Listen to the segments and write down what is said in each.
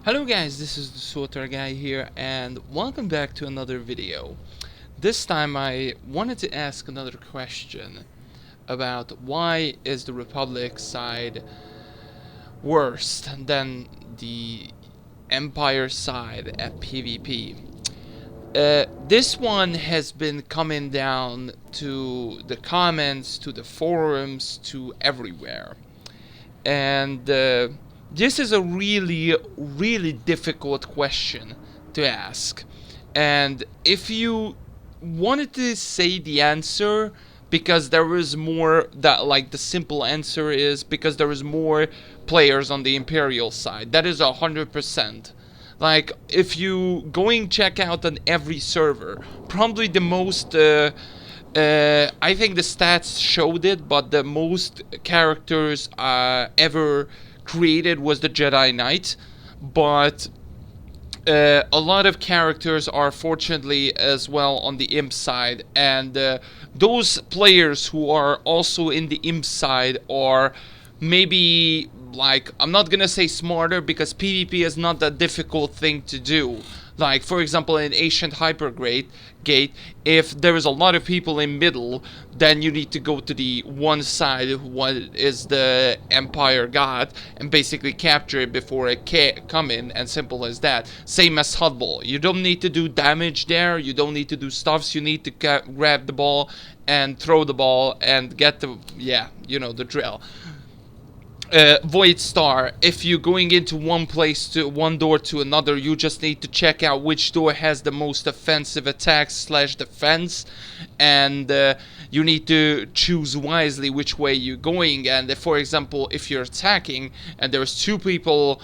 Hello guys, this is the SWTOR guy here and welcome back to another video. This time I wanted to ask another question about why is the Republic side worse than the Empire side at PvP. This one has been coming down to the comments, to the forums, to everywhere. And this is a really difficult question to ask. And if you wanted to say the answer, because there is more, that like the simple answer is because there is more players on the Imperial side. That is 100%. Like, if you going check out on every server, probably the most I think the stats showed it, but the most characters ever created was the Jedi Knight. But a lot of characters are fortunately as well on the imp side, and those players who are also in the imp side are maybe, like, I'm not gonna say smarter, because PvP is not a difficult thing to do. Like, for example, in Ancient Hypergrade gate, if there is a lot of people in middle, then you need to go to the one side, what is the Empire God, and basically capture it before it come in, and simple as that. Same as HUD ball. You don't need to do damage there, you don't need to do stuffs, you need to grab the ball and throw the ball and get the, yeah, you know the drill. Void Star, if you're going into one place to one door to another, you just need to check out which door has the most offensive attacks slash defense, and you need to choose wisely which way you're going. And for example, if you're attacking and there's two people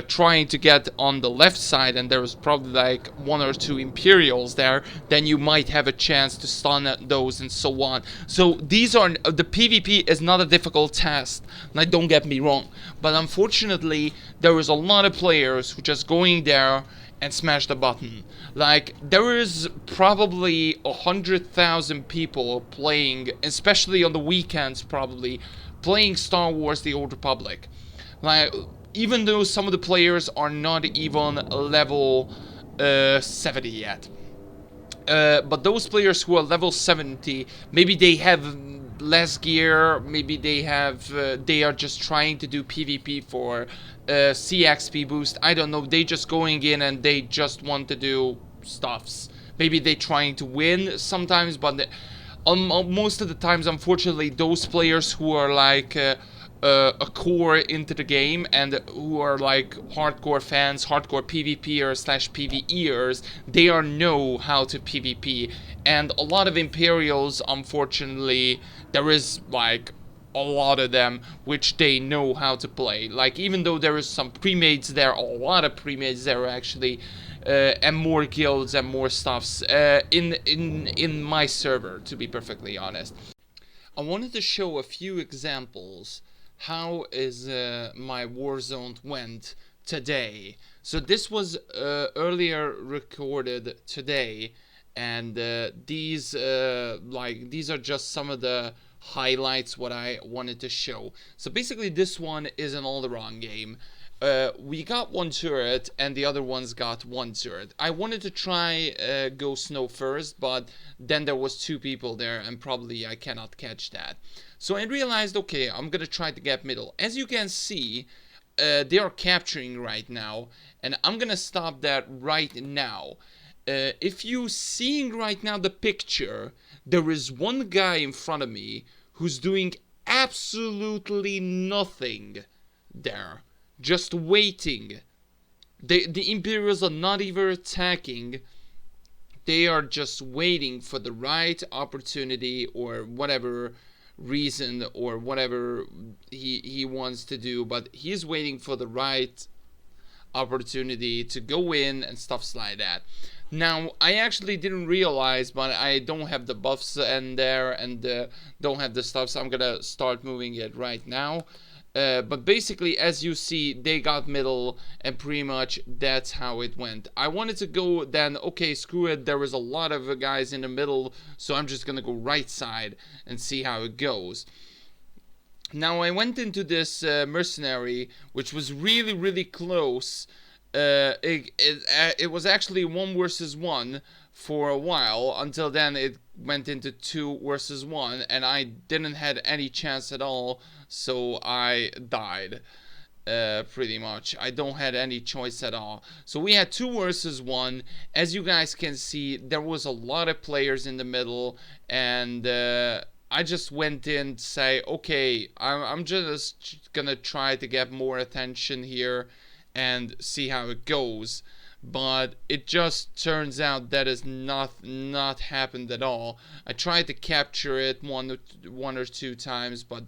trying to get on the left side, and there's probably like one or two Imperials there, then you might have a chance to stun those and so on. So these are, the PvP is not a difficult task, like, don't get me wrong, but unfortunately there is a lot of players who just going there and smash the button. Like, there is probably 100,000 people playing, especially on the weekends, probably playing Star Wars: The Old Republic. Like, even though some of the players are not even level 70 yet. But those players who are level 70, maybe they have less gear, maybe they have, they are just trying to do PvP for CXP boost, I don't know, they just going in and they just want to do stuffs. Maybe they trying to win sometimes, but most of the times, unfortunately, those players who are like a core into the game and who are like hardcore fans, hardcore PvPers slash PvEers, they are know how to PvP. And a lot of Imperials, unfortunately, there is like a lot of them which they know how to play. Like, even though there is some pre-mades there, a lot of pre-mades there actually, and more guilds and more stuffs in my server, to be perfectly honest. I wanted to show a few examples how is my Warzone went today. So this was earlier recorded today, and these are just some of the highlights what I wanted to show. So basically this one is an all-around game. We got one turret and the other ones got one turret. I wanted to try go snow first, but then there was two people there and probably I cannot catch that. So I realized, okay, I'm gonna try to get middle. As you can see, they are capturing right now, and I'm gonna stop that right now. If you seeing right now the picture, there is one guy in front of me who's doing absolutely nothing there, just waiting. The Imperials are not even attacking. They are just waiting for the right opportunity or whatever reason or whatever he wants to do, but he's waiting for the right opportunity to go in and stuffs like that. Now, I actually didn't realize, but I don't have the buffs in there and don't have the stuff, so I'm gonna start moving it right now. But basically, as you see, they got middle, and pretty much that's how it went. I wanted to go then, okay, screw it, there was a lot of guys in the middle, so I'm just gonna go right side and see how it goes. Now, I went into this mercenary, which was really close it was actually 1 versus 1 for a while, until then it went into 2 versus 1, and I didn't had any chance at all, so I died. Pretty much. I don't had any choice at all. So we had 2 versus 1. As you guys can see, there was a lot of players in the middle, and I just went in to say, okay, I'm just gonna try to get more attention here and see how it goes. But it just turns out that is not happened at all. I tried to capture it one or two times, but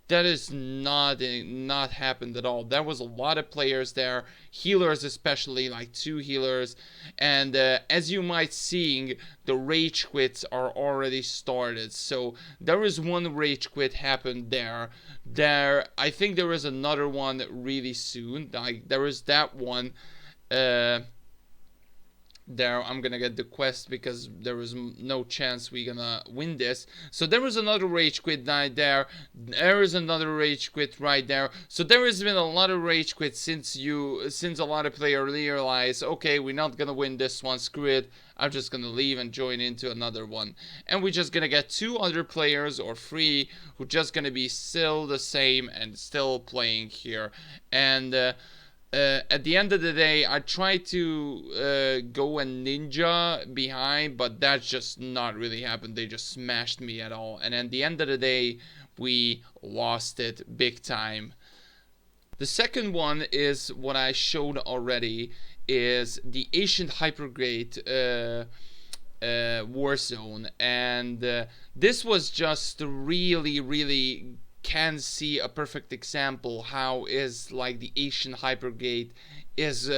that is not happened at all. There was a lot of players there, healers especially, like 2 healers, and as you might seeing, the rage quits are already started. So there is 1 rage quit happened there. I think there is another one really soon. Like there is that one. There I'm gonna get the quest because there is no chance we gonna win this. So there was another rage quit right there. There is another rage quit right there. So there has been a lot of rage quits since a lot of players realize, okay, we're not gonna win this one, screw it, I'm just gonna leave and join into another one. And we're just gonna get 2 other players or 3 who just gonna be still the same and still playing here. And at the end of the day, I tried to go and ninja behind, but that's just not really happened. They just smashed me at all. And at the end of the day, we lost it big time. The second one is what I showed already, is the ancient Hypergrade war zone. And this was just really can see a perfect example how is like the Asian Hypergrade is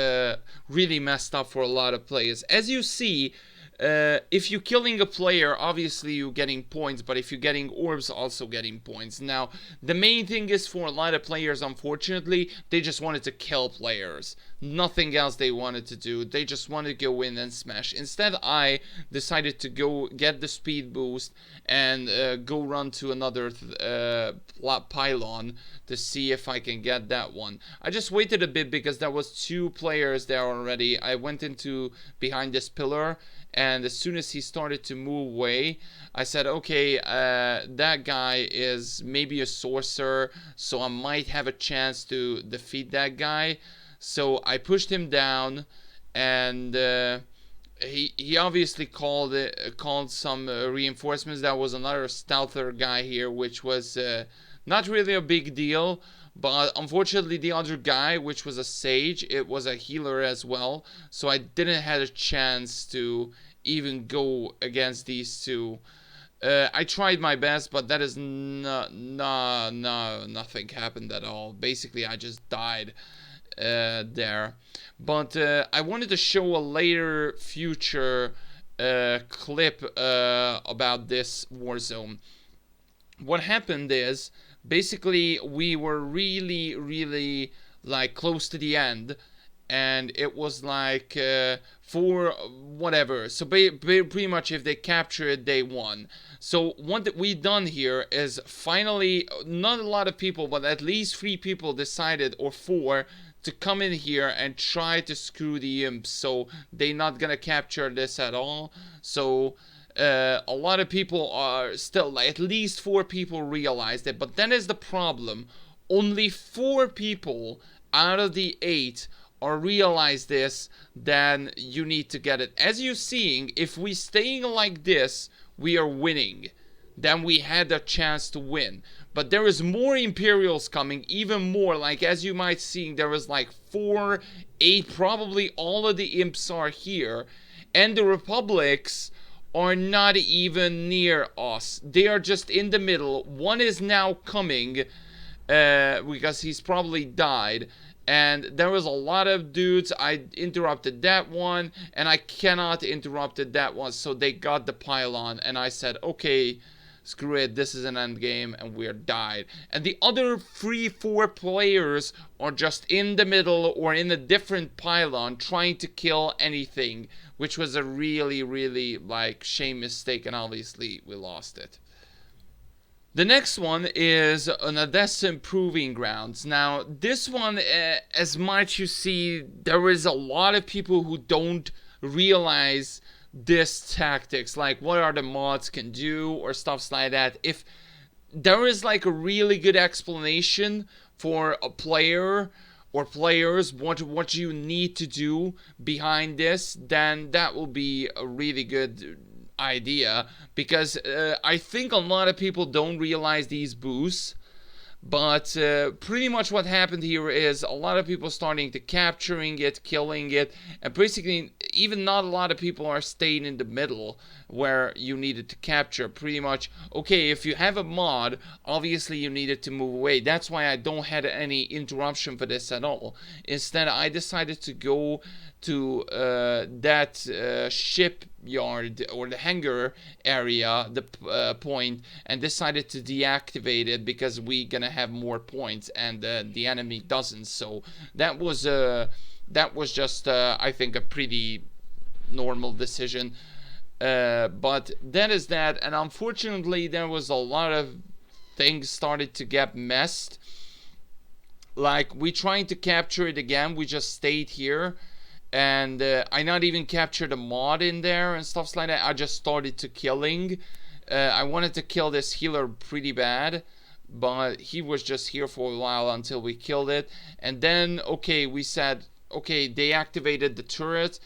really messed up for a lot of players. As you see, if you're killing a player, obviously you're getting points, but if you're getting orbs, also getting points. Now, the main thing is for a lot of players, unfortunately, they just wanted to kill players. Nothing else they wanted to do. They just wanted to go in and smash. Instead, I decided to go get the speed boost and go run to another pylon to see if I can get that one. I just waited a bit because there was 2 players there already. I went into behind this pillar, and as soon as he started to move away, I said, okay, that guy is maybe a sorcerer, so I might have a chance to defeat that guy. So I pushed him down, and he obviously called some reinforcements. There was another stealther guy here, which was not really a big deal. But unfortunately, the other guy, which was a sage, it was a healer as well. So I didn't have a chance to even go against these 2. I tried my best, but that is nothing happened at all. Basically, I just died there. But I wanted to show a later future clip about this war zone. What happened is, basically, we were really like close to the end, and it was like for whatever. So pretty much, if they capture it, they won. So what we done here is finally, not a lot of people, but at least 3 people decided, or 4, to come in here and try to screw the imps. So they're not gonna capture this at all. So a lot of people are still, like, at least 4 people realized it. But that is the problem. Only 4 people out of the 8 or realize this, then you need to get it. As you're seeing, if we staying like this, we are winning. Then we had a chance to win. But there is more Imperials coming, even more. Like, as you might see, there is like 4, 8, probably all of the imps are here. And the Republics are not even near us. They are just in the middle. One is now coming, because he's probably died. And there was a lot of dudes. I interrupted that one, and I cannot interrupted that one. So they got the pylon, and I said, okay, screw it, this is an end game, and we're died. And the other 3-4 players are just in the middle or in a different pylon trying to kill anything, which was a really like shame mistake, and obviously we lost it. The next one is an Desam Proving Grounds. Now, this one, as much you see, there is a lot of people who don't realize this tactics, like what are the mods can do or stuffs like that. If there is like a really good explanation for a player or players what you need to do behind this, then that will be a really good idea, because I think a lot of people don't realize these boosts. But pretty much what happened here is a lot of people starting to capturing it, killing it, and basically even not a lot of people are staying in the middle where you needed to capture. Pretty much, okay, if you have a mod, obviously you needed to move away. That's why I don't had any interruption for this at all. Instead, I decided to go to that shipyard or the hangar area, the point, and decided to deactivate it because we gonna have more points and the enemy doesn't. So that was just I think a pretty normal decision. But that is that, and unfortunately there was a lot of things started to get messed. Like we trying to capture it again, we just stayed here, and I not even captured a mod in there and stuff like that. I just started to killing. I wanted to kill this healer pretty bad, but he was just here for a while until we killed it. And then, okay, we said, okay, they activated the turret.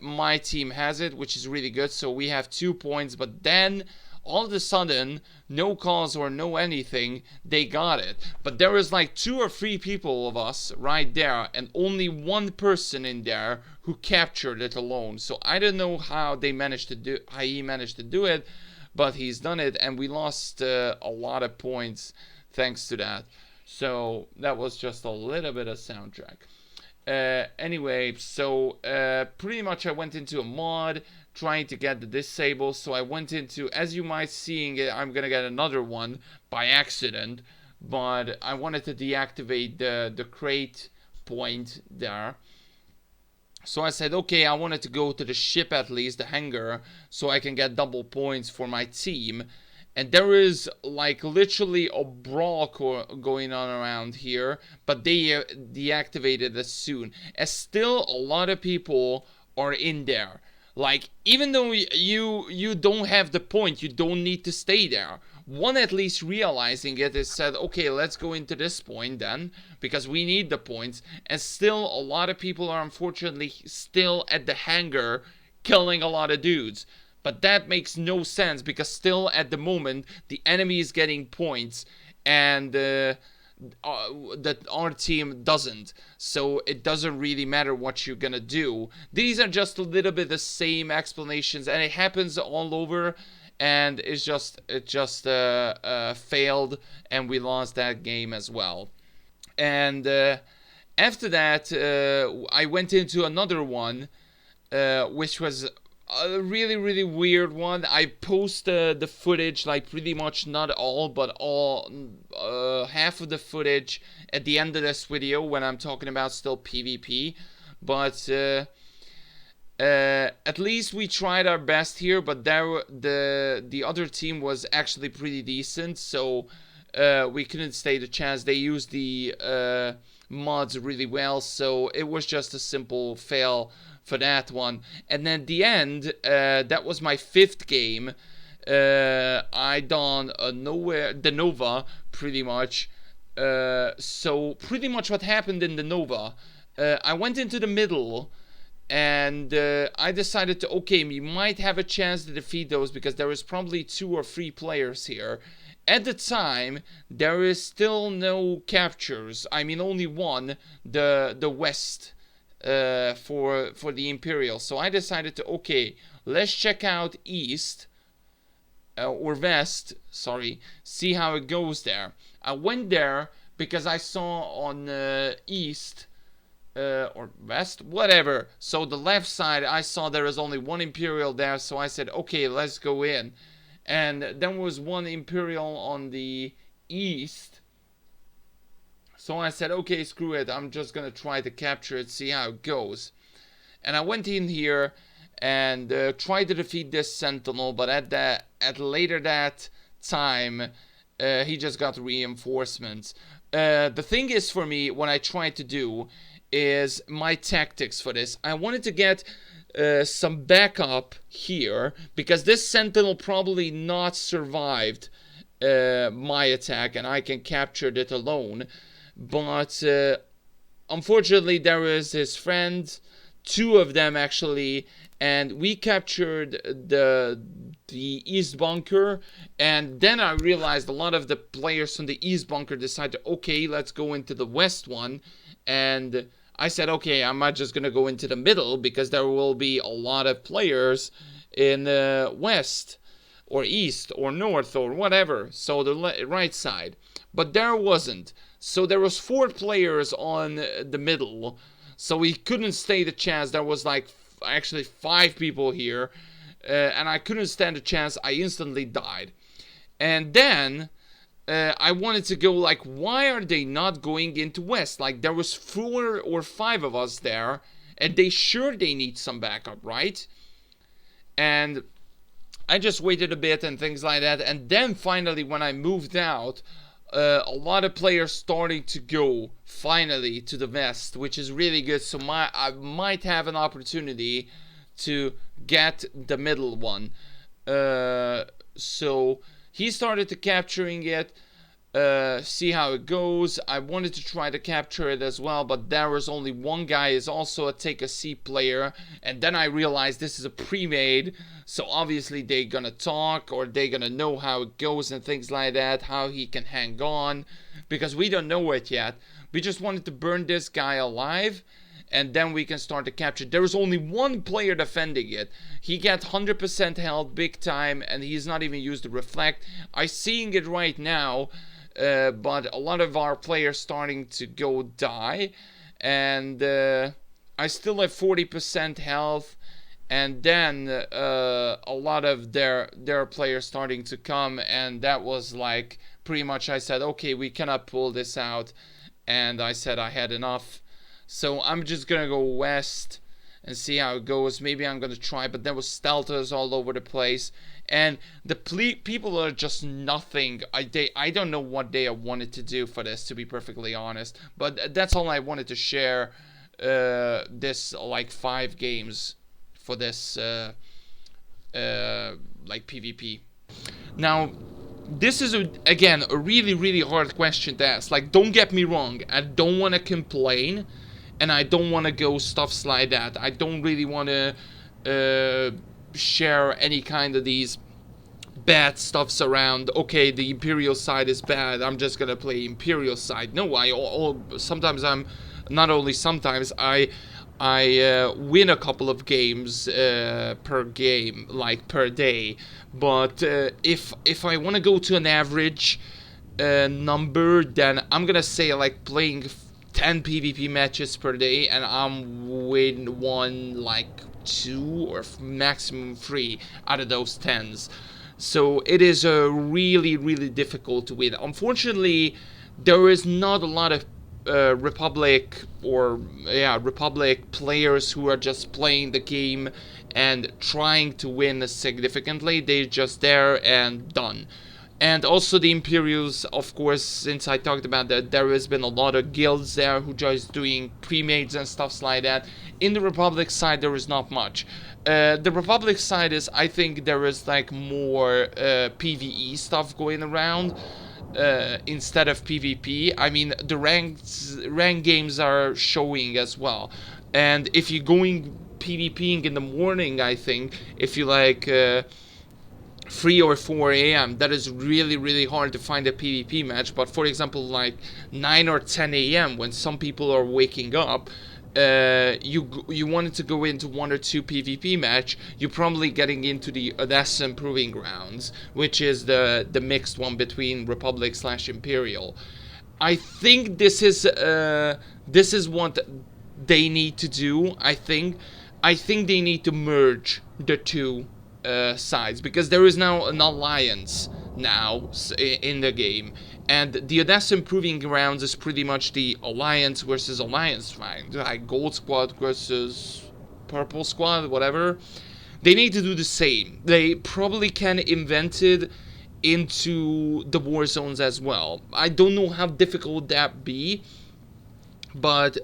My team has it, which is really good, so we have 2 points. But then all of a sudden, no cause or no anything, they got it. But there was like 2 or 3 people of us right there, and only one person in there who captured it alone. So I don't know how he managed to do it, but he's done it, and we lost a lot of points thanks to that. So that was just a little bit of soundtrack. Anyway, so pretty much I went into a mod trying to get the disable. So I went into, as you might seeing it, I'm gonna get another one by accident, but I wanted to deactivate the crate point there. So I said, okay, I wanted to go to the ship at least, the hangar, so I can get double points for my team. And there is like literally a brawl going on around here, but they deactivated as soon. As still a lot of people are in there. Like, even though you don't have the point, you don't need to stay there. One at least realizing it is said, okay, let's go into this point then, because we need the points. And still a lot of people are unfortunately still at the hangar killing a lot of dudes. But that makes no sense, because still at the moment the enemy is getting points and that our team doesn't. So it doesn't really matter what you're gonna do. These are just a little bit the same explanations, and it happens all over. And it just failed, and we lost that game as well. And after that, I went into another one, which was a really weird one. I posted the footage, like pretty much not all, but all half of the footage at the end of this video when I'm talking about still PvP. But at least we tried our best here. But the other team was actually pretty decent, so we couldn't stand a chance. They used the mods really well, so it was just a simple fail for that one. And then the end, that was my 5th game. I done a Denova pretty much. So pretty much what happened in Denova, I went into the middle, and I decided to, okay, we might have a chance to defeat those because there is probably 2 or 3 players here. At the time, there is still no captures. I mean, only one, the west, for the Imperial. So I decided to, okay, let's check out east, or west, sorry, see how it goes there. I went there because I saw on east, or west, whatever. So the left side, I saw there is only one Imperial there, so I said, okay, let's go in. And there was one Imperial on the east. So I said, okay, screw it, I'm just gonna try to capture it, see how it goes. And I went in here and tried to defeat this Sentinel, but at later that time, He just got reinforcements. The thing is, for me, what I try to do is my tactics for this. I wanted to get some backup here, because this sentinel probably not survived my attack, and I can capture it alone. But unfortunately, there is his friend, two of them actually, and we captured the east bunker. And then I realized a lot of the players from the east bunker decided, okay, let's go into the west one. And I said, okay, I'm not just gonna go into the middle, because there will be a lot of players in the west or east or north or whatever, so the right side. But there wasn't. So there was 4 players on the middle, so we couldn't stand the chance. There was like actually 5 people here, and I couldn't stand the chance. I instantly died. And then I wanted to go like, why are they not going into west? Like, there was 4 or 5 of us there, and they need some backup, right? And I just waited a bit and things like that. And then finally, when I moved out, a lot of players starting to go finally to the west, which is really good. So I might have an opportunity to get the middle one. So he started to capturing it. See how it goes. I wanted to try to capture it as well, but there was only one guy is also a take a C player, and then I realized this is a pre-made, so obviously they're gonna talk, or they're gonna know how it goes and things like that, how he can hang on, because we don't know it yet. We just wanted to burn this guy alive, and then we can start to capture. There was only one player defending it. He got 100% health big time, and he's not even used the reflect. I'm seeing it right now. But a lot of our players starting to go die, and I still have 40% health, and then a lot of their players starting to come, and that was like pretty much I said, okay, we cannot pull this out, and I said I had enough, so I'm just gonna go west and see how it goes. Maybe I'm gonna try, but there was stealthers all over the place, and the people are just nothing. I don't know what they wanted to do for this, to be perfectly honest, but that's all I wanted to share. This like 5 games for this like PvP. Now, this is again a really hard question to ask. Like, don't get me wrong, I don't want to complain, and I don't want to go stuffs like that. I don't really want to share any kind of these bad stuffs around. Okay, the Imperial side is bad, I'm just gonna play Imperial side. No, sometimes I'm not only sometimes I win a couple of games per game, like per day. But if I want to go to an average number, then I'm gonna say like playing 10 PvP matches per day, and I'm win one like 2 or maximum 3 out of those 10s. So it is really difficult to win. Unfortunately, there is not a lot of Republic players who are just playing the game and trying to win significantly. They're just there and done. And also the Imperials, of course, since I talked about that, there has been a lot of guilds there who just doing pre-mades and stuff like that. In the Republic side, there is not much. The Republic side is, I think there is like more PvE stuff going around instead of PvP. I mean, the rank games are showing as well. And if you're going PvPing in the morning, I think, if you like 3 or 4 a.m., that is really hard to find a PvP match. But for example, like 9 or 10 a.m., when some people are waking up, you wanted to go into 1 or 2 PvP match, you're probably getting into the Desam Proving Grounds, which is the mixed one between Republic / Imperial. I think this is what they need to do. I think they need to merge the two sides, because there is now an alliance now in the game, and the Odessa Proving Grounds is pretty much the alliance versus alliance fight, like Gold Squad versus Purple Squad, whatever. They need to do the same. They probably can invent it into the war zones as well. I don't know how difficult that be, but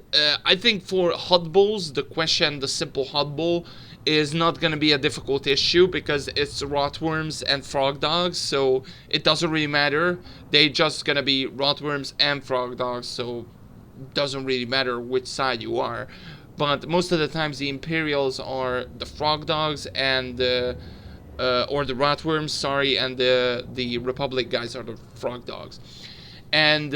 I think for hot bowls, the simple hot bowl is not going to be a difficult issue because it's rotworms and frog dogs, so it doesn't really matter. They just going to be rotworms and frog dogs, so it doesn't really matter which side you are. But most of the times the Imperials are the frog dogs and or the rotworms, sorry, and the Republic guys are the frog dogs. And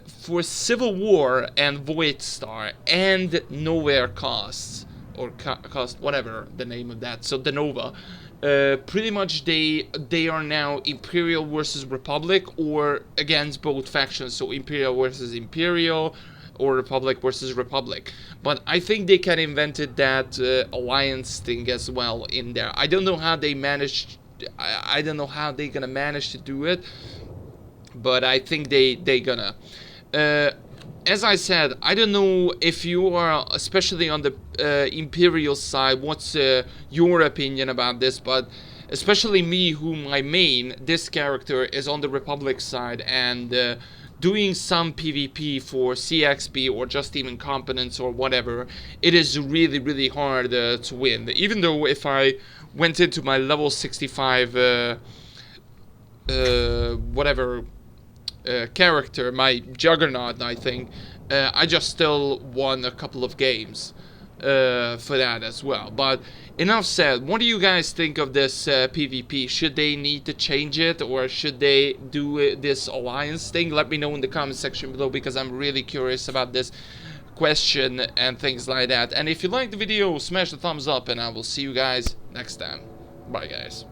for Civil War and Void Star and Nowhere Costs, or Cost, whatever the name of that, so Denova, pretty much they are now Imperial versus Republic or against both factions, so Imperial versus Imperial or Republic versus Republic. But I think they can invented that alliance thing as well in there. I don't know how they managed. I don't know how they're gonna manage to do it, but I think they gonna. As I said, I don't know if you are, especially on the Imperial side, what's your opinion about this, but especially me, who my main, this character, is on the Republic side, and doing some PvP for CXP or just even competence or whatever, it is really, really hard to win. Even though if I went into my level 65 whatever character, my Juggernaut, I think, I just still won a couple of games for that as well. But enough said. What do you guys think of this PvP? Should they need to change it, or should they do this alliance thing? Let me know in the comment section below, because I'm really curious about this question and things like that. And if you liked the video, smash the thumbs up, and I will see you guys next time. Bye, guys.